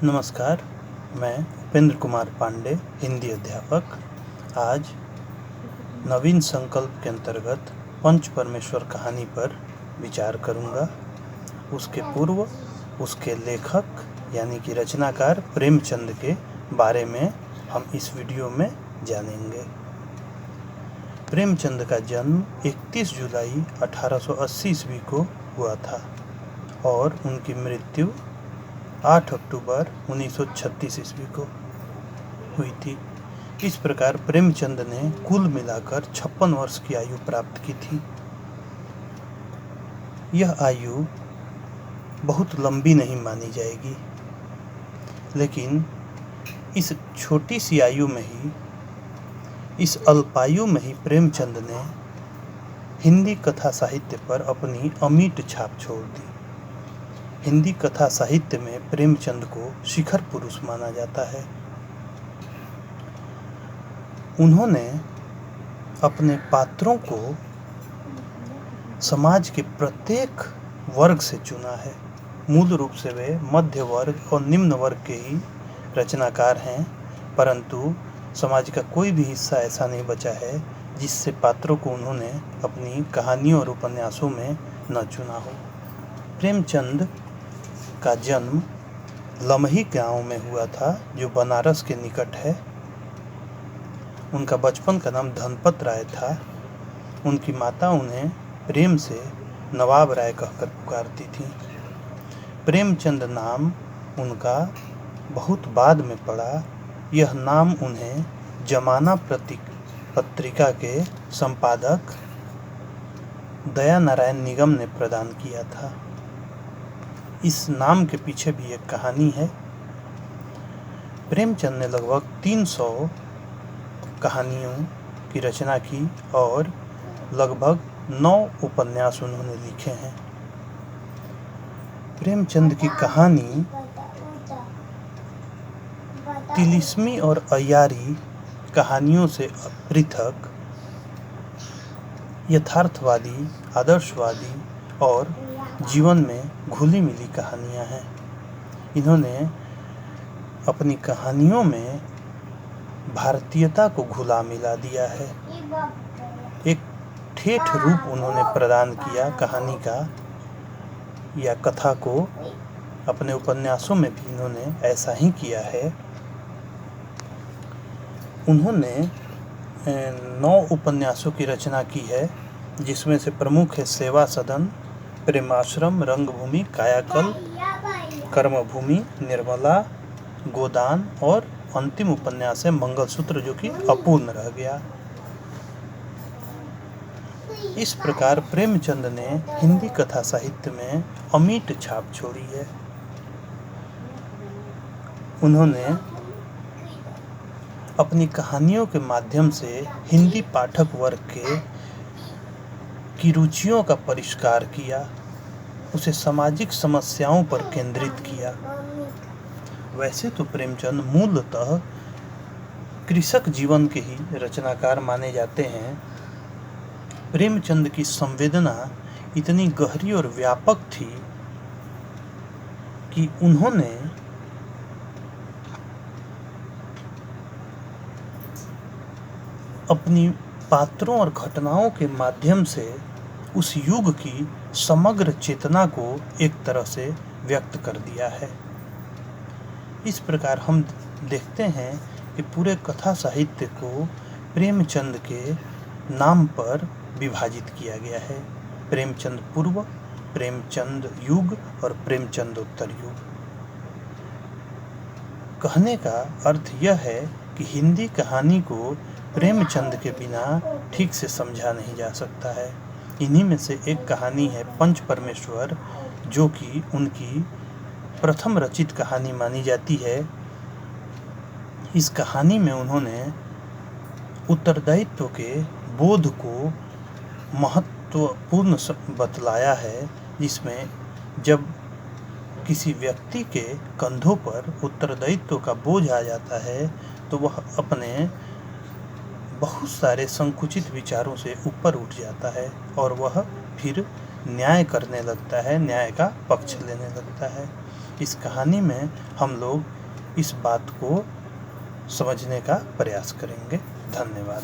नमस्कार, मैं उपेंद्र कुमार पांडे, हिंदी अध्यापक। आज नवीन संकल्प के अंतर्गत पंच परमेश्वर कहानी पर विचार करूंगा। उसके पूर्व उसके लेखक यानी कि रचनाकार प्रेमचंद के बारे में हम इस वीडियो में जानेंगे। प्रेमचंद का जन्म 31 जुलाई 1880 ईस्वी को हुआ था और उनकी मृत्यु 8 अक्टूबर 1936 ईस्वी को हुई थी। इस प्रकार प्रेमचंद ने कुल मिलाकर 56 वर्ष की आयु प्राप्त की थी। यह आयु बहुत लंबी नहीं मानी जाएगी, लेकिन इस छोटी सी आयु में ही, इस अल्पायु में ही प्रेमचंद ने हिंदी कथा साहित्य पर अपनी अमिट छाप छोड़ दी। हिंदी कथा साहित्य में प्रेमचंद को शिखर पुरुष माना जाता है। उन्होंने अपने पात्रों को समाज के प्रत्येक वर्ग से चुना है। मूल रूप से वे मध्य वर्ग और निम्न वर्ग के ही रचनाकार हैं, परंतु समाज का कोई भी हिस्सा ऐसा नहीं बचा है जिससे पात्रों को उन्होंने अपनी कहानियों और उपन्यासों में न चुना हो। प्रेमचंद का जन्म लमही गांव में हुआ था, जो बनारस के निकट है। उनका बचपन का नाम धनपत राय था। उनकी माता उन्हें प्रेम से नवाब राय कहकर पुकारती थी। प्रेमचंद नाम उनका बहुत बाद में पड़ा। यह नाम उन्हें जमाना पत्रिका के संपादक दया नारायण निगम ने प्रदान किया था। इस नाम के पीछे भी एक कहानी है। प्रेमचंद ने लगभग 300 कहानियों की रचना की और लगभग 9 उपन्यास उन्होंने लिखे हैं। प्रेमचंद की कहानी तिलिस्मी और अय्यारी कहानियों से पृथक यथार्थवादी, आदर्शवादी और जीवन में घुली मिली कहानियां हैं। इन्होंने अपनी कहानियों में भारतीयता को घुला मिला दिया है। एक ठेठ रूप उन्होंने प्रदान किया कहानी का या कथा को। अपने उपन्यासों में भी इन्होंने ऐसा ही किया है। उन्होंने 9 उपन्यासों की रचना की है, जिसमें से प्रमुख है सेवा सदन, प्रेमाश्रम, रंगभूमि, कायाकल्प, कर्मभूमि, निर्मला, गोदान और अंतिम उपन्यास है मंगलसूत्र, जो कि अपूर्ण रह गया। इस प्रकार प्रेमचंद ने हिंदी कथा साहित्य में अमिट छाप छोड़ी है। उन्होंने अपनी कहानियों के माध्यम से हिंदी पाठक वर्ग की रुचियों का परिष्कार किया, उसे सामाजिक समस्याओं पर केंद्रित किया। वैसे तो प्रेमचंद मूलतः कृषक जीवन के ही रचनाकार माने जाते हैं। प्रेमचंद की संवेदना इतनी गहरी और व्यापक थी कि उन्होंने अपनी पात्रों और घटनाओं के माध्यम से उस युग की समग्र चेतना को एक तरह से व्यक्त कर दिया है। इस प्रकार हम देखते हैं कि पूरे कथा साहित्य को प्रेमचंद के नाम पर विभाजित किया गया है। प्रेमचंद पूर्व, प्रेमचंद युग और प्रेमचंदोत्तर युग। कहने का अर्थ यह है कि हिंदी कहानी को प्रेमचंद के बिना ठीक से समझा नहीं जा सकता है। इन्हीं में से एक कहानी है पंच परमेश्वर, जो कि उनकी प्रथम रचित कहानी मानी जाती है। इस कहानी में उन्होंने उत्तरदायित्व के बोध को महत्वपूर्ण बतलाया है, जिसमें जब किसी व्यक्ति के कंधों पर उत्तरदायित्व का बोझ आ जाता है तो वह अपने बहुत सारे संकुचित विचारों से ऊपर उठ जाता है और वह फिर न्याय करने लगता है, न्याय का पक्ष लेने लगता है। इस कहानी में हम लोग इस बात को समझने का प्रयास करेंगे। धन्यवाद।